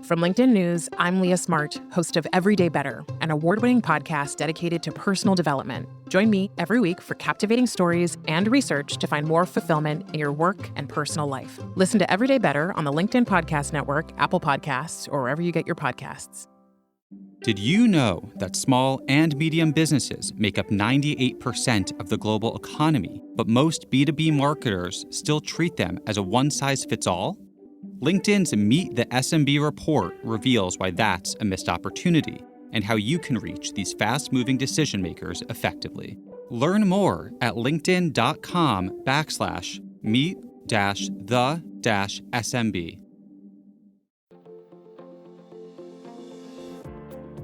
From LinkedIn News, I'm Leah Smart, host of Everyday Better, an award-winning podcast dedicated to personal development. Join me every week for captivating stories and research to find more fulfillment in your work and personal life. Listen to Everyday Better on the LinkedIn Podcast Network, Apple Podcasts, or wherever you get your podcasts. Did you know that small and medium businesses make up 98% of the global economy, but most B2B marketers still treat them as a one-size-fits-all? LinkedIn's Meet the SMB report reveals why that's a missed opportunity and how you can reach these fast-moving decision makers effectively. Learn more at linkedin.com/meet-the-SMB.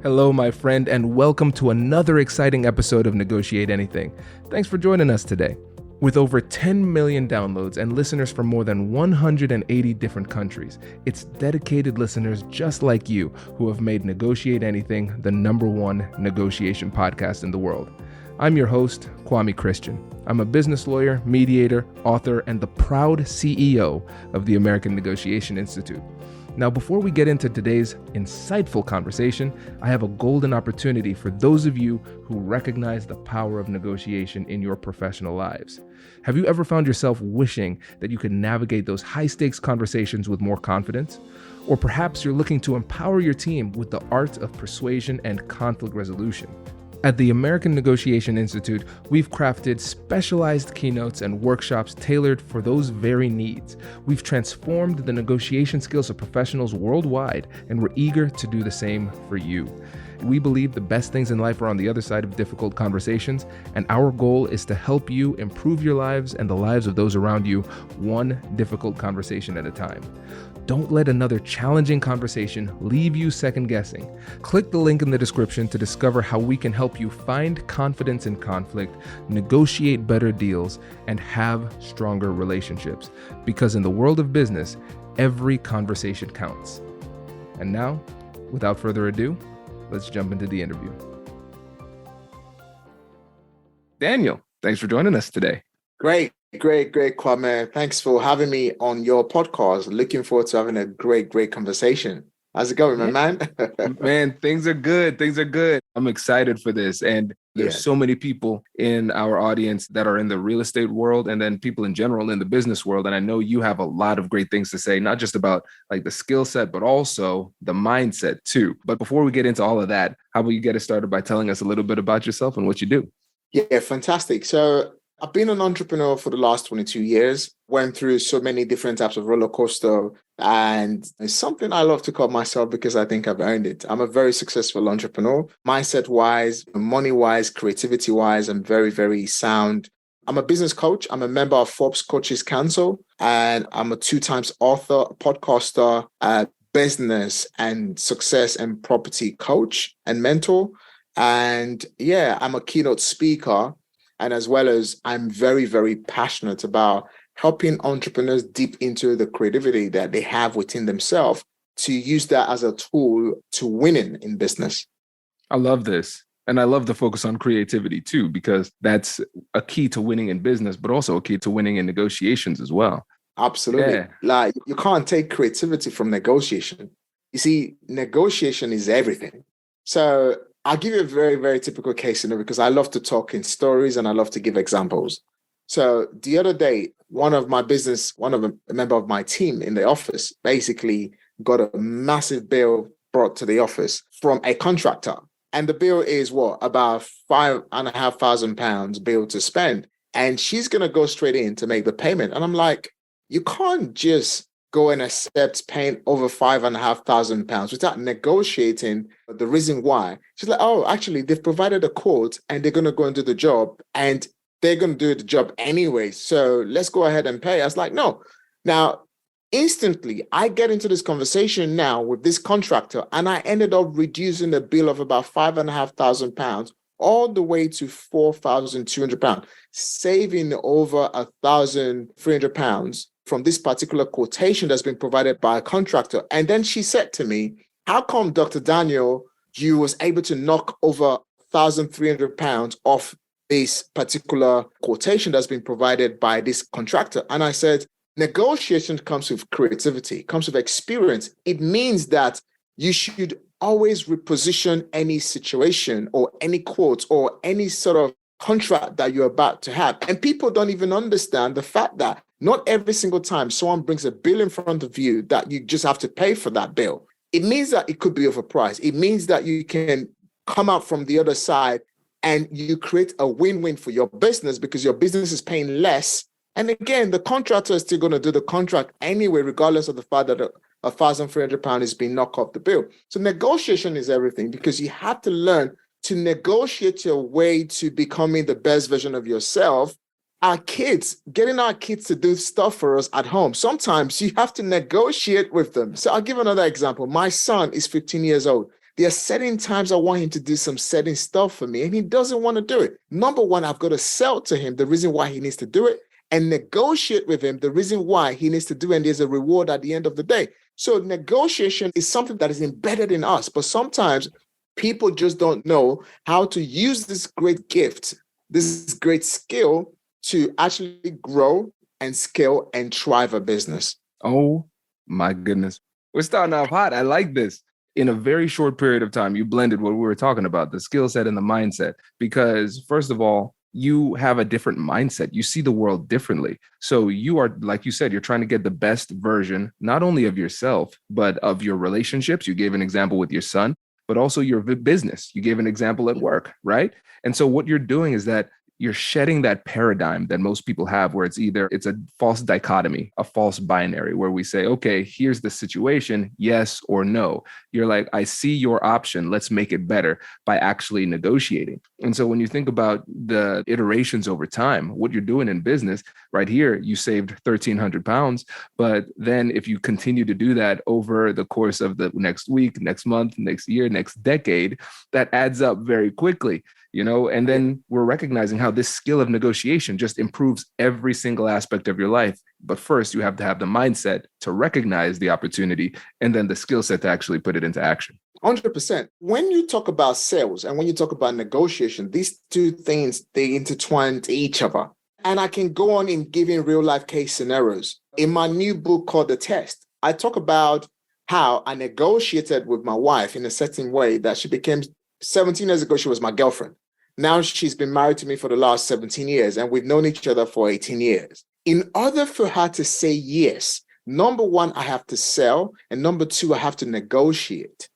Hello, my friend, and welcome to another exciting episode of Negotiate Anything. Thanks for joining us today. With over 10 million downloads and listeners from more than 180 different countries, it's dedicated listeners just like you who have made Negotiate Anything the #1 negotiation podcast in the world. I'm your host, Kwame Christian. I'm a business lawyer, mediator, author, and the proud CEO of the American Negotiation Institute. Now, before we get into today's insightful conversation, I have a golden opportunity for those of you who recognize the power of negotiation in your professional lives. Have you ever found yourself wishing that you could navigate those high-stakes conversations with more confidence? Or perhaps you're looking to empower your team with the art of persuasion and conflict resolution. At the American Negotiation Institute, we've crafted specialized keynotes and workshops tailored for those very needs. We've transformed the negotiation skills of professionals worldwide, and we're eager to do the same for you. We believe the best things in life are on the other side of difficult conversations, and our goal is to help you improve your lives and the lives of those around you, one difficult conversation at a time. Don't let another challenging conversation leave you second-guessing. Click the link in the description to discover how we can help you find confidence in conflict, negotiate better deals, and have stronger relationships. Because in the world of business, every conversation counts. And now, without further ado, let's jump into the interview. Daniel, thanks for joining us today. Great, Kwame. Thanks for having me on your podcast. Looking forward to having a great conversation. How's it going, my man? Man, things are good. I'm excited for this. And there's so many people in our audience that are in the real estate world and then people in general in the business world. And I know you have a lot of great things to say, not just about like the skill set, but also the mindset too. But before we get into all of that, how about you get us started by telling us a little bit about yourself and what you do? Yeah, fantastic. So I've been an entrepreneur for the last 22 years, went through so many different types of roller coaster, and it's something I love to call myself because I think I've earned it. I'm a very successful entrepreneur, mindset-wise, money-wise, creativity-wise, I'm very sound. I'm a business coach. I'm a member of Forbes Coaches Council, and I'm a 2-time author, podcaster, business and success and property coach and mentor. And yeah, I'm a keynote speaker. And as well as I'm very passionate about helping entrepreneurs deep into the creativity that they have within themselves to use that as a tool to winning in business. I love this. And I love the focus on creativity too, because that's a key to winning in business, but also a key to winning in negotiations as well. Absolutely. Yeah. Like you can't take creativity from negotiation. You see, negotiation is everything. So I'll give you a very typical case, because I love to talk in stories and I love to give examples. So the other day, one of a member of my team in the office basically got a massive bill brought to the office from a contractor. And the bill is about £5,500 bill to spend. And she's going to go straight in to make the payment. And I'm like, you can't just go and accept paying over £5,500 without negotiating the reason why. She's like, oh, actually, they've provided a quote and they're going to go and do the job and they're going to do the job anyway. So let's go ahead and pay. I was like, no. Now, instantly, I get into this conversation now with this contractor and I ended up reducing the bill of about £5,500 all the way to £4,200, saving over £1,300 from this particular quotation that's been provided by a contractor. And then she said to me, how come, Dr. Daniel, you was able to knock over £1,300 off this particular quotation that's been provided by this contractor? And I said, negotiation comes with creativity, comes with experience. It means that you should always reposition any situation or any quote or any sort of contract that you're about to have. And people don't even understand the fact that not every single time someone brings a bill in front of you that you just have to pay for that bill. It means that it could be overpriced. It means that you can come out from the other side and you create a win-win for your business because your business is paying less. And again, the contractor is still going to do the contract anyway, regardless of the fact that £1,300 is being knocked off the bill. So negotiation is everything because you have to learn to negotiate your way to becoming the best version of yourself. Getting our kids to do stuff for us at home, sometimes you have to negotiate with them. So I'll give another example. My son is 15 years old. There are certain times I want him to do some certain stuff for me, and he doesn't want to do it. Number one, I've got to sell to him the reason why he needs to do it and negotiate with him the reason why he needs to do it, and there's a reward at the end of the day. So negotiation is something that is embedded in us, but sometimes people just don't know how to use this great gift, this great skill to actually grow and scale and thrive a business. Oh my goodness. We're starting off hot. I like this. In a very short period of time, you blended what we were talking about, the skill set and the mindset, because first of all, you have a different mindset. You see the world differently. So you are, like you said, you're trying to get the best version, not only of yourself, but of your relationships. You gave an example with your son, but also your business. You gave an example at work, right? And so what you're doing is that you're shedding that paradigm that most people have where it's a false dichotomy, a false binary where we say, okay, here's the situation, yes or no. You're like, I see your option. Let's make it better by actually negotiating. And so when you think about the iterations over time, what you're doing in business right here, you saved 1,300 pounds. But then if you continue to do that over the course of the next week, next month, next year, next decade, that adds up very quickly. And then we're recognizing how this skill of negotiation just improves every single aspect of your life. But first, you have to have the mindset to recognize the opportunity and then the skill set to actually put it into action. 100%. When you talk about sales and when you talk about negotiation, these two things, they intertwine to each other. And I can go on in giving real life case scenarios. In my new book called The Test, I talk about how I negotiated with my wife in a certain way that she became 17 years ago, she was my girlfriend. Now she's been married to me for the last 17 years and we've known each other for 18 years. In order for her to say yes, number one, I have to sell. And number two, I have to negotiate.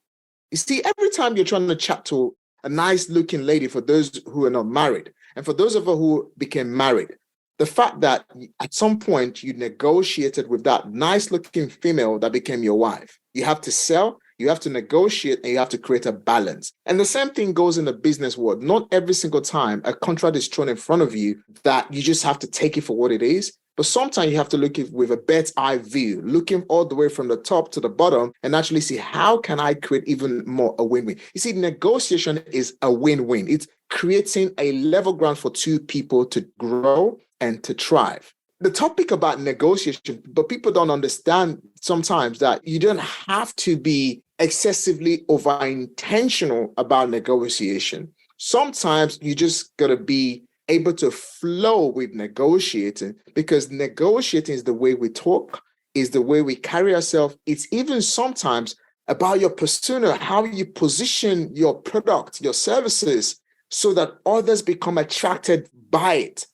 You see, every time you're trying to chat to a nice looking lady, for those who are not married, and for those of us who became married, the fact that at some point you negotiated with that nice looking female that became your wife, you have to sell. You have to negotiate and you have to create a balance. And the same thing goes in the business world. Not every single time a contract is thrown in front of you that you just have to take it for what it is. But sometimes you have to look at it with a bird's eye view, looking all the way from the top to the bottom and actually see how can I create even more a win-win. You see, negotiation is a win-win. It's creating a level ground for two people to grow and to thrive. The topic about negotiation, but people don't understand sometimes that you don't have to be excessively over-intentional about negotiation. Sometimes you just got to be able to flow with negotiating because negotiating is the way we talk, is the way we carry ourselves. It's even sometimes about your persona, how you position your product, your services, so that others become attracted by it.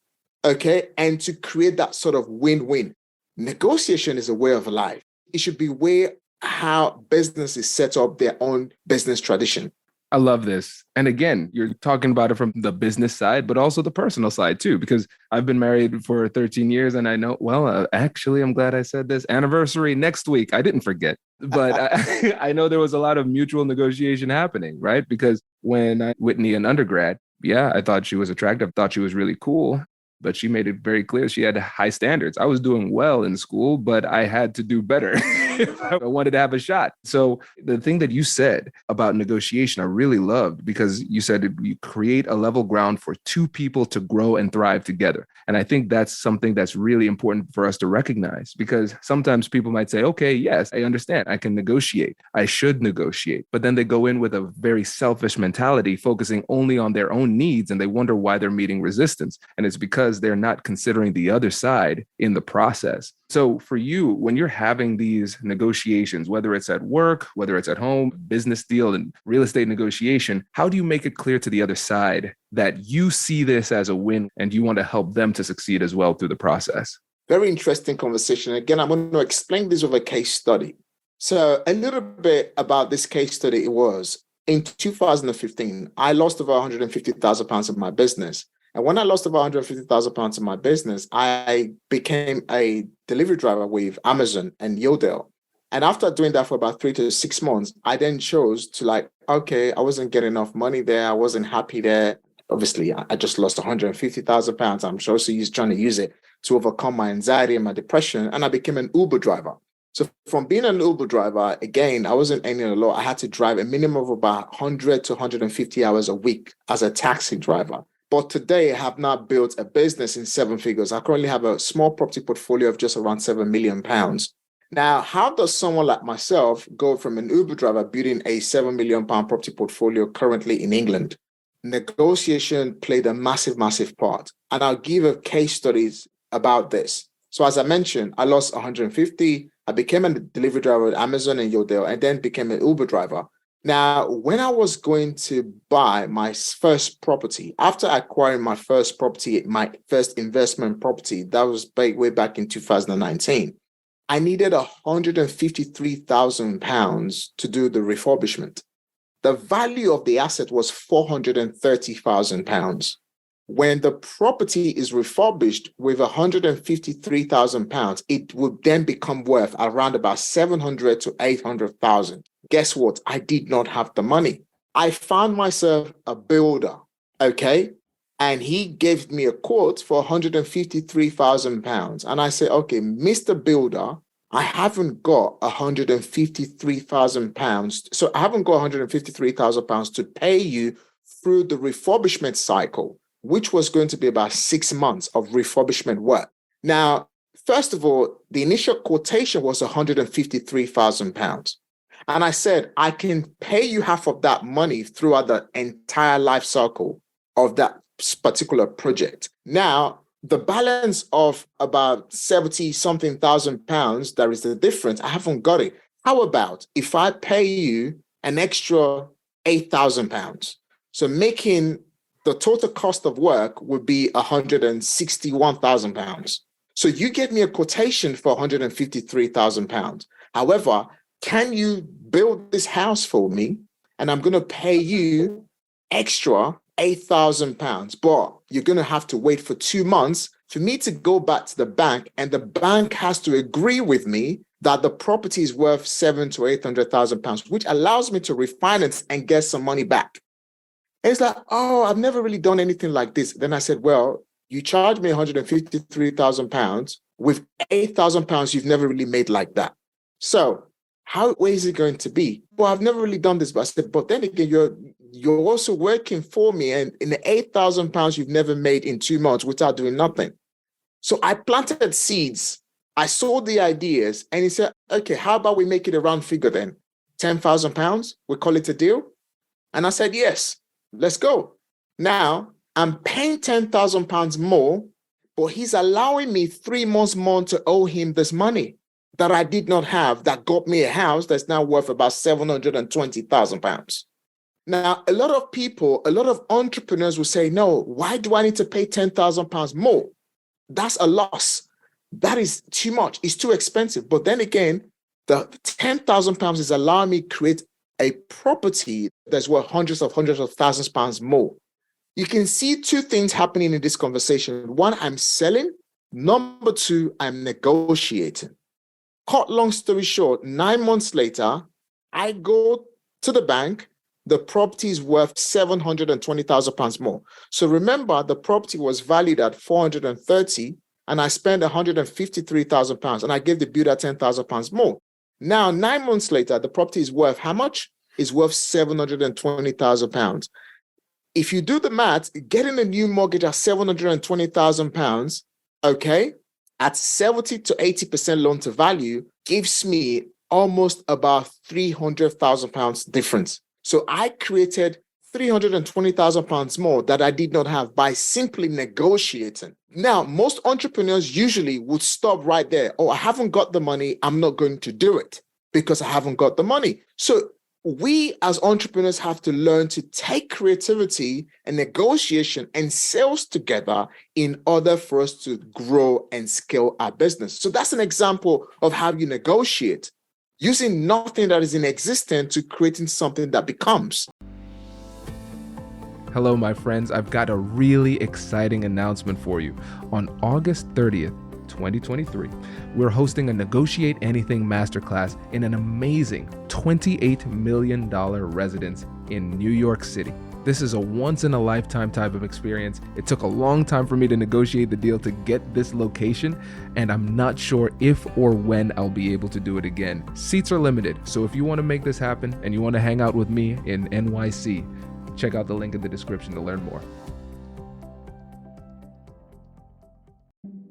Okay, and to create that sort of win-win. Negotiation is a way of life. It should be where how businesses set up their own business tradition. I love this. And again, you're talking about it from the business side, but also the personal side too, because I've been married for 13 years and I know, actually, I'm glad I said this. Anniversary next week. I didn't forget, but I know there was a lot of mutual negotiation happening, right? Because when Whitney in undergrad, I thought she was attractive, thought she was really cool. But she made it very clear she had high standards. I was doing well in school, but I had to do better if I wanted to have a shot. So the thing that you said about negotiation, I really loved because you said you create a level ground for two people to grow and thrive together. And I think that's something that's really important for us to recognize because sometimes people might say, okay, yes, I understand. I can negotiate. I should negotiate. But then they go in with a very selfish mentality, focusing only on their own needs. And they wonder why they're meeting resistance. And it's because because they're not considering the other side in the process. So for you, when you're having these negotiations, whether it's at work, whether it's at home, business deal and real estate negotiation, how do you make it clear to the other side that you see this as a win and you want to help them to succeed as well through the process? Very interesting conversation. Again, I'm going to explain this with a case study. So a little bit about this case study. It was in 2015, I lost over £150,000 in my business. And when I lost over £150,000 in my business, I became a delivery driver with Amazon and Yodel. And after doing that for about 3 to 6 months, I then chose to okay, I wasn't getting enough money there. I wasn't happy there. Obviously, I just lost £150,000. I'm sure so he's trying to use it to overcome my anxiety and my depression. And I became an Uber driver. So from being an Uber driver, again, I wasn't earning a lot. I had to drive a minimum of about 100 to 150 hours a week as a taxi driver. But today I have now built a business in 7 figures. I currently have a small property portfolio of just around £7 million. Now, how does someone like myself go from an Uber driver building a £7 million property portfolio currently in England? Negotiation played a massive, massive part. And I'll give a case studies about this. So as I mentioned, I lost 150. I became a delivery driver at Amazon and Yodel, and then became an Uber driver. Now, when I was going to buy my first property, after acquiring my first property, my first investment property, that was way back in 2019, I needed £153,000 to do the refurbishment. The value of the asset was £430,000. When the property is refurbished with £153,000, it would then become worth around about $700,000 to $800,000. Guess what? I did not have the money. I found myself a builder, okay? And he gave me a quote for £153,000. And I said, okay, Mr. Builder, I haven't got £153,000. So I haven't got £153,000 to pay you through the refurbishment cycle, which was going to be about 6 months of refurbishment work. Now, first of all, the initial quotation was £153,000. And I said, I can pay you half of that money throughout the entire life cycle of that particular project. Now, the balance of about 70 something thousand pounds, there is the difference. I haven't got it. How about if I pay you an extra £8,000? So making the total cost of work would be £161,000. So you get me a quotation for £153,000. However, can you build this house for me? And I'm going to pay you extra £8,000, but you're going to have to wait for 2 months for me to go back to the bank, and the bank has to agree with me that the property is worth £700,000 to £800,000, which allows me to refinance and get some money back. And it's like, oh, I've never really done anything like this. Then I said, well, you charged me £153,000 with £8,000 you've never really made like that. So how is it going to be? Well, I've never really done this, but I said, but then again, you're also working for me, and in the £8,000 you've never made in 2 months without doing nothing. So I planted seeds. I saw the ideas, and he said, okay, how about we make it a round figure then? £10,000? We call it a deal? And I said, yes. Let's go. Now, I'm paying £10,000 more, but he's allowing me 3 months more to owe him this money that I did not have, that got me a house that's now worth about £720,000. Now, a lot of people, a lot of entrepreneurs will say, no, why do I need to pay £10,000 more? That's a loss. That is too much. It's too expensive. But then again, the £10,000 is allowing me to create a property that's worth hundreds of thousands of pounds more. You can see 2 things happening in this conversation. 1, I'm selling. Number 2, I'm negotiating. Cut long story short, 9 months later, I go to the bank. The property is worth £720,000 more. So remember, the property was valued at 430, and I spent £153,000, and I gave the builder £10,000 more. Now, 9 months later, the property is worth how much? It's worth £720,000. If you do the math, getting a new mortgage at £720,000, okay, at 70 to 80% loan to value, gives me almost about £300,000 difference. So I created £320,000 more that I did not have by simply negotiating. Now, most entrepreneurs usually would stop right there. Oh, I haven't got the money. I'm not going to do it because I haven't got the money. So we as entrepreneurs have to learn to take creativity and negotiation and sales together in order for us to grow and scale our business. So that's an example of how you negotiate, using nothing that is in existence to creating something that becomes. Hello, my friends. I've got a really exciting announcement for you. On August 30th, 2023, we're hosting a Negotiate Anything Masterclass in an amazing $28 million residence in New York City. This is a once-in-a-lifetime type of experience. It took a long time for me to negotiate the deal to get this location, and I'm not sure if or when I'll be able to do it again. Seats are limited, so if you want to make this happen and you want to hang out with me in NYC, check out the link in the description to learn more.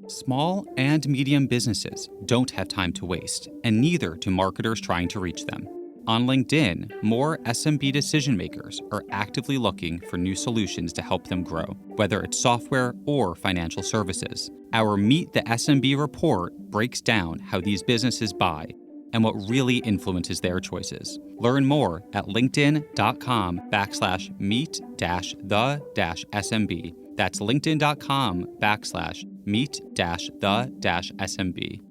Small and medium businesses don't have time to waste, and neither do marketers trying to reach them. On LinkedIn, more SMB decision makers are actively looking for new solutions to help them grow, whether it's software or financial services. Our Meet the SMB report breaks down how these businesses buy and what really influences their choices. Learn more at linkedin.com/meet-the-SMB. That's linkedin.com/meet-the-SMB.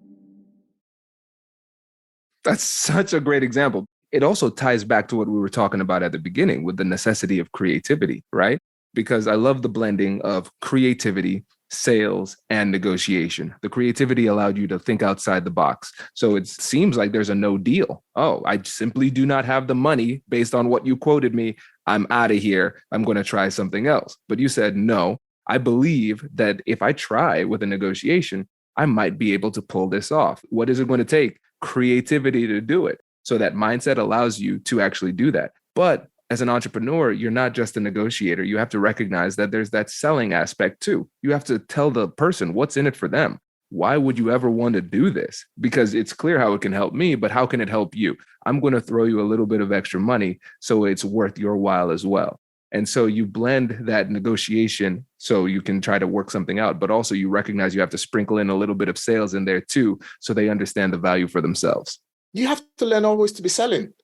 That's such a great example. It also ties back to what we were talking about at the beginning with the necessity of creativity, right? Because I love the blending of creativity, sales, and negotiation. The creativity allowed you to think outside the box. So it seems like there's a no deal. Oh, I simply do not have the money based on what you quoted me. I'm out of here. I'm going to try something else. But you said, no, I believe that if I try with a negotiation, I might be able to pull this off. What is it going to take? Creativity to do it. So that mindset allows you to actually do that. But as an entrepreneur, you're not just a negotiator. You have to recognize that there's that selling aspect too. You have to tell the person what's in it for them. Why would you ever want to do this? Because it's clear how it can help me, but how can it help you? I'm going to throw you a little bit of extra money so it's worth your while as well. And so you blend that negotiation so you can try to work something out, but also you recognize you have to sprinkle in a little bit of sales in there too, so they understand the value for themselves. You have to learn always to be selling.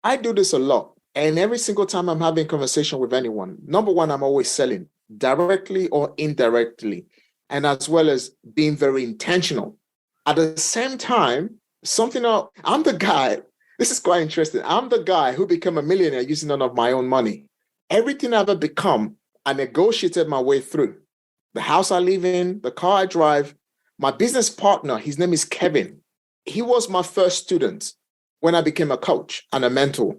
I do this a lot. And every single time I'm having a conversation with anyone, number one, I'm always selling directly or indirectly, and as well as being very intentional. At the same time, I'm the guy, this is quite interesting. I'm the guy who became a millionaire using none of my own money. Everything I've ever become, I negotiated my way through. The house I live in, the car I drive, my business partner, his name is Kevin. He was my first student when I became a coach and a mentor.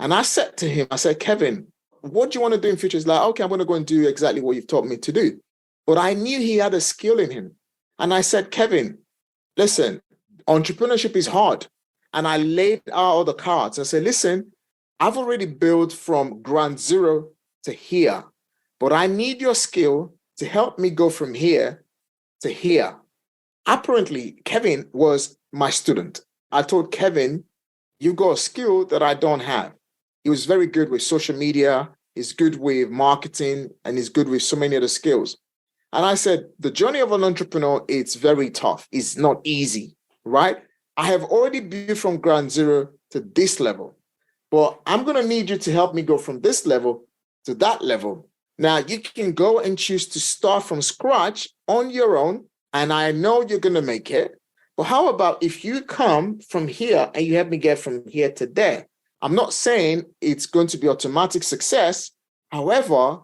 And I said to him, I said, Kevin, what do you want to do in future? He's like, okay, I'm going to go and do exactly what you've taught me to do. But I knew he had a skill in him. And I said, Kevin, listen, entrepreneurship is hard. And I laid out all the cards. I said, listen, I've already built from ground zero to here, but I need your skill to help me go from here to here. Apparently, Kevin was my student. I told Kevin, you got a skill that I don't have. He was very good with social media. He's good with marketing, and he's good with so many other skills. And I said, the journey of an entrepreneur, it's very tough. It's not easy, right? I have already built from ground zero to this level, but I'm going to need you to help me go from this level to that level. Now, you can go and choose to start from scratch on your own, and I know you're going to make it. But how about if you come from here and you help me get from here to there? I'm not saying it's going to be automatic success. However,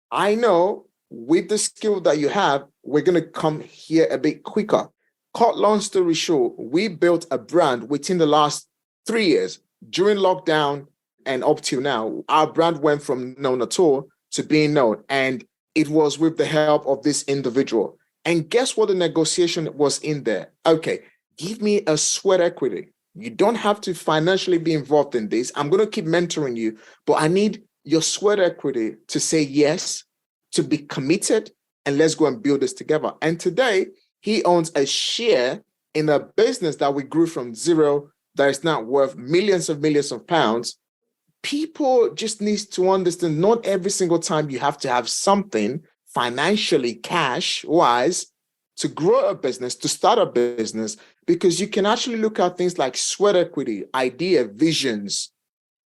I know with the skill that you have, we're going to come here a bit quicker. Cut long story short, we built a brand within the last 3 years. During lockdown and up till now, our brand went from known at all to being known. And it was with the help of this individual. And guess what the negotiation was in there? Okay, give me a sweat equity. You don't have to financially be involved in this. I'm going to keep mentoring you, but I need your sweat equity to say yes, to be committed, and let's go and build this together. And today, he owns a share in a business that we grew from zero that is now worth millions of pounds people just need to understand not every single time you have to have something financially, cash wise, to grow a business, to start a business, because you can actually look at things like sweat equity, idea, visions,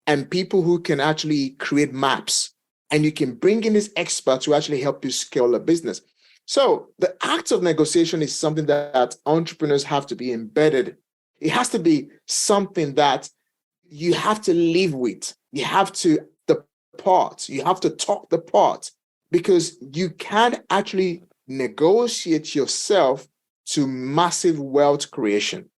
and people who can actually create maps. And you can bring in these experts who actually help you scale a business. So the act of negotiation is something that entrepreneurs have to be embedded. It has to be something that you have to live with. You have to the part. You have to talk the part, because you can actually negotiate yourself to massive wealth creation.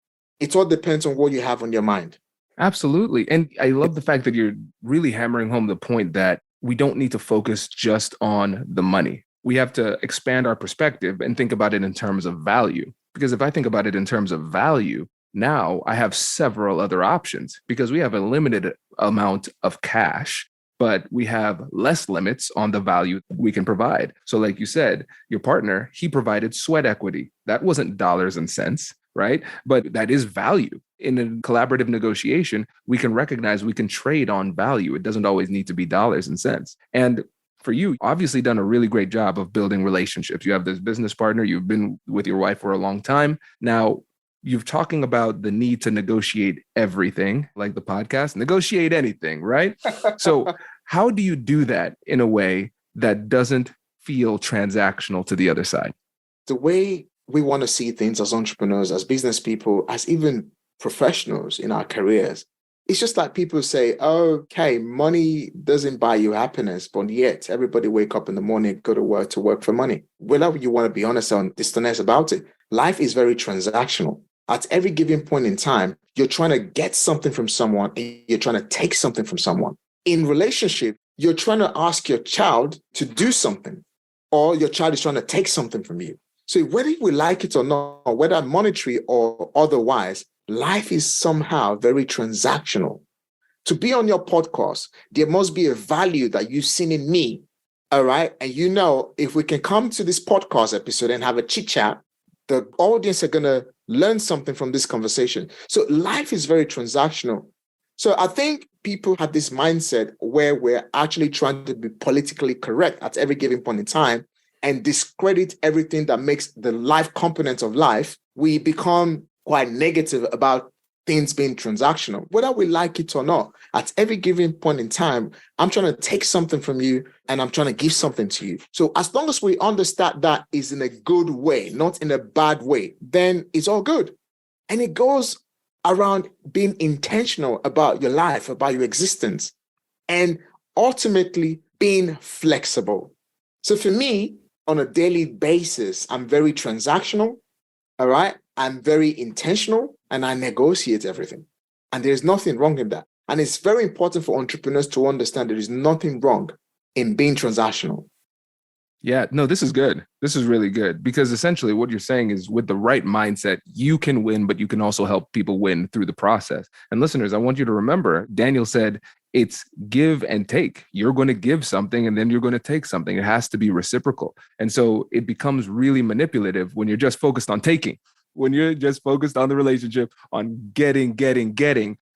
It all depends on what you have on your mind. Absolutely. And I love the fact that you're really hammering home the point that we don't need to focus just on the money. We have to expand our perspective and think about it in terms of value. Because if I think about it in terms of value, now I have several other options because we have a limited amount of cash, but we have less limits on the value we can provide. So like you said, your partner, he provided sweat equity. That wasn't dollars and cents, right? But that is value. In a collaborative negotiation, we can recognize we can trade on value. It doesn't always need to be dollars and cents. And for you, obviously done a really great job of building relationships. You have this business partner, you've been with your wife for a long time. Now, you're talking about the need to negotiate everything, like the podcast, negotiate anything, right? So how do you do that in a way that doesn't feel transactional to the other side? The way we want to see things as entrepreneurs, as business people, as even professionals in our careers, it's just like people say, okay, money doesn't buy you happiness, but yet everybody wake up in the morning, go to work for money. Whether you want to be honest or dishonest about it, life is very transactional. At every given point in time, you're trying to get something from someone and you're trying to take something from someone. In relationship, you're trying to ask your child to do something, or your child is trying to take something from you. So whether we like it or not, whether monetary or otherwise, life is somehow very transactional. To be on your podcast, there must be a value that you've seen in me. All right. And if we can come to this podcast episode and have a chit chat, the audience are going to learn something from this conversation. So life is very transactional. So I think people have this mindset where we're actually trying to be politically correct at every given point in time and discredit everything that makes the life component of life. We become quite negative about things being transactional, whether we like it or not. At every given point in time, I'm trying to take something from you and I'm trying to give something to you. So as long as we understand that is in a good way, not in a bad way, then it's all good. And it goes around being intentional about your life, about your existence, and ultimately being flexible. So for me, on a daily basis, I'm very transactional, all right? I'm very intentional and I negotiate everything. And there's nothing wrong in that. And it's very important for entrepreneurs to understand there is nothing wrong in being transactional. Yeah, no, this is good. This is really good because essentially what you're saying is with the right mindset, you can win, but you can also help people win through the process. And listeners, I want you to remember, Daniel said, it's give and take. You're going to give something and then you're going to take something. It has to be reciprocal. And so it becomes really manipulative when you're just focused on taking. When you're just focused on the relationship, on getting,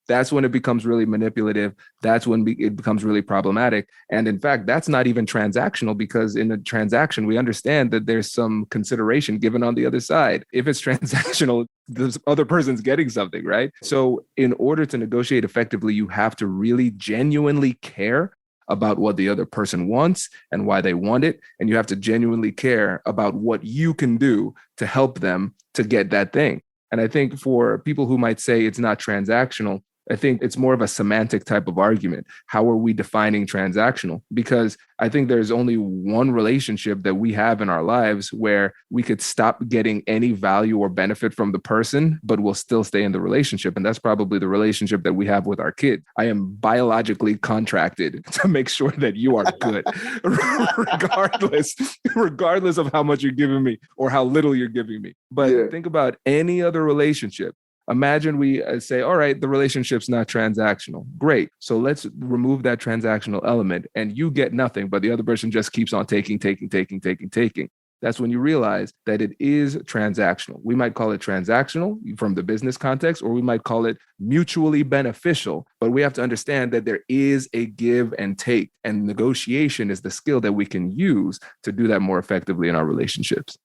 that's when it becomes really manipulative. That's when it becomes really problematic. And in fact, that's not even transactional because in a transaction, we understand that there's some consideration given on the other side. If it's transactional, the other person's getting something, right? So in order to negotiate effectively, you have to really genuinely care about what the other person wants and why they want it. And you have to genuinely care about what you can do to help them to get that thing. And I think for people who might say it's not transactional, I think it's more of a semantic type of argument. How are we defining transactional? Because I think there's only one relationship that we have in our lives where we could stop getting any value or benefit from the person, but we'll still stay in the relationship. And that's probably the relationship that we have with our kid. I am biologically contracted to make sure that you are good, regardless of how much you're giving me or how little you're giving me. But think about any other relationship. Imagine we say, all right, the relationship's not transactional. Great. So let's remove that transactional element and you get nothing, but the other person just keeps on taking. that's when you realize that it is transactional. We might call it transactional from the business context, or we might call it mutually beneficial, but we have to understand that there is a give and take, and negotiation is the skill that we can use to do that more effectively in our relationships.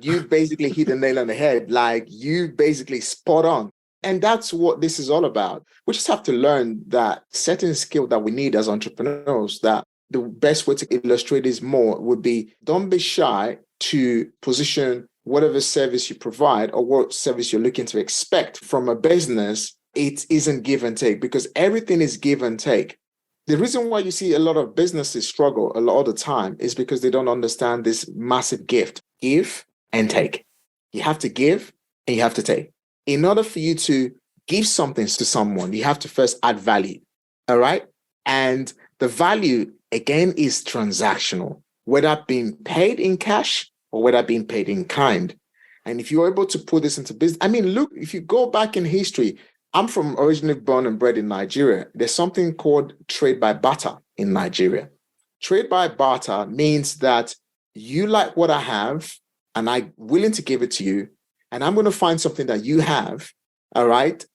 You basically hit the nail on the head. Like, you basically spot on. And that's what this is all about. We just have to learn that certain skill that we need as entrepreneurs, that the best way to illustrate this more would be, don't be shy to position whatever service you provide or what service you're looking to expect from a business. It isn't give and take, because everything is give and take. The reason why you see a lot of businesses struggle a lot of the time is because they don't understand this massive gift: give and take. You have to give and you have to take. In order for you to give something to someone, you have to first add value. All right. And the value, again, is transactional, whether being paid in cash or whether being paid in kind. And if you're able to put this into business, I mean, look, if you go back in history, I'm originally born and bred in Nigeria. There's something called trade by barter in Nigeria. Trade by barter means that you like what I have and I'm willing to give it to you. And I'm going to find something that you have, all right,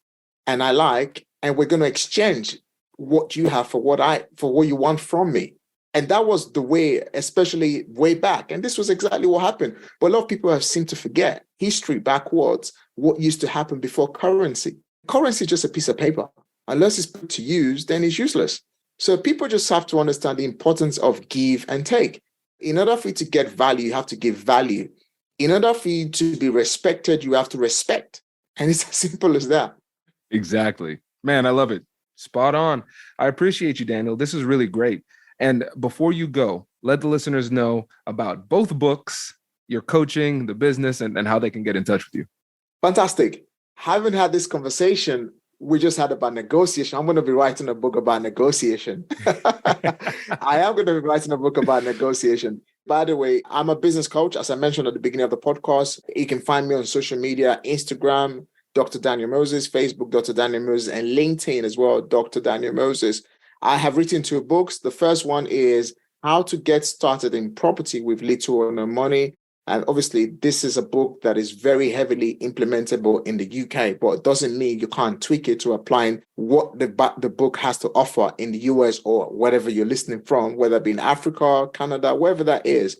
and I like, and we're going to exchange what you have for what you want from me. And that was the way, especially way back. And this was exactly what happened. But a lot of people have seemed to forget history backwards, what used to happen before currency. Currency is just a piece of paper. Unless it's put to use, then it's useless. So people just have to understand the importance of give and take. In order for you to get value, you have to give value. In order for you to be respected, you have to respect. And it's as simple as that. Exactly. Man, I love it. Spot on. I appreciate you, Daniel. This is really great. And before you go, let the listeners know about both books, your coaching, the business, and how they can get in touch with you. Fantastic. Haven't had this conversation we just had about negotiation. I'm going to be writing a book about negotiation. I am going to be writing a book about negotiation. By the way, I'm a business coach. As I mentioned at the beginning of the podcast, you can find me on social media, Instagram, Dr. Daniel Moses, Facebook, Dr. Daniel Moses, and LinkedIn as well, Dr. Daniel Moses. I have written 2 books. The first one is How to Get Started in Property with Little or No Money. And obviously, this is a book that is very heavily implementable in the UK, but it doesn't mean you can't tweak it to applying what the book has to offer in the US or wherever you're listening from, whether it be in Africa, Canada, wherever that is.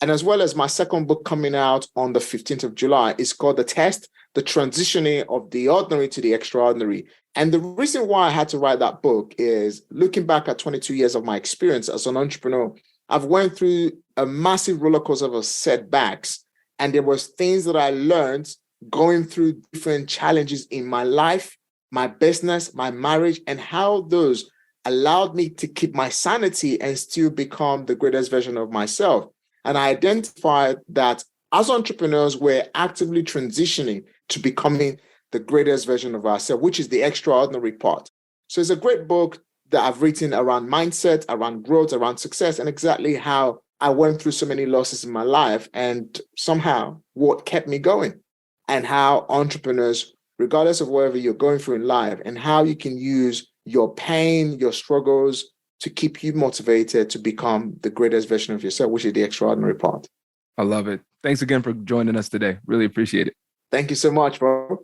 And as well as my second book coming out on the 15th of July, is called The Test, The Transitioning of the Ordinary to the Extraordinary. And the reason why I had to write that book is looking back at 22 years of my experience as an entrepreneur, I've went through a massive roller coaster of setbacks, and there was things that I learned going through different challenges in my life, my business, my marriage, and how those allowed me to keep my sanity and still become the greatest version of myself. And I identified that as entrepreneurs, we're actively transitioning to becoming the greatest version of ourselves, which is the extraordinary part. So it's a great book that I've written around mindset, around growth, around success, and exactly how I went through so many losses in my life and somehow what kept me going, and how entrepreneurs, regardless of whatever you're going through in life, and how you can use your pain, your struggles to keep you motivated to become the greatest version of yourself, which is the extraordinary part. I love it. Thanks again for joining us today. Really appreciate it. Thank you so much, bro.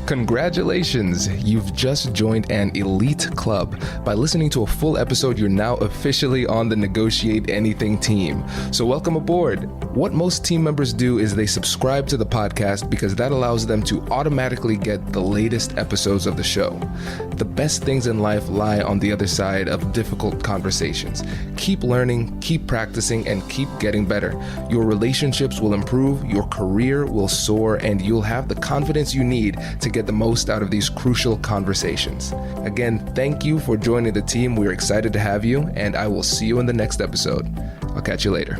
Congratulations, you've just joined an elite club. By listening to a full episode, you're now officially on the Negotiate Anything team. So welcome aboard. What most team members do is they subscribe to the podcast because that allows them to automatically get the latest episodes of the show. The best things in life lie on the other side of difficult conversations. Keep learning, keep practicing, and keep getting better. Your relationships will improve, your career will soar, and you'll have the confidence you need to get the most out of these crucial conversations. Again, thank you for joining the team. We're excited to have you, and I will see you in the next episode. I'll catch you later.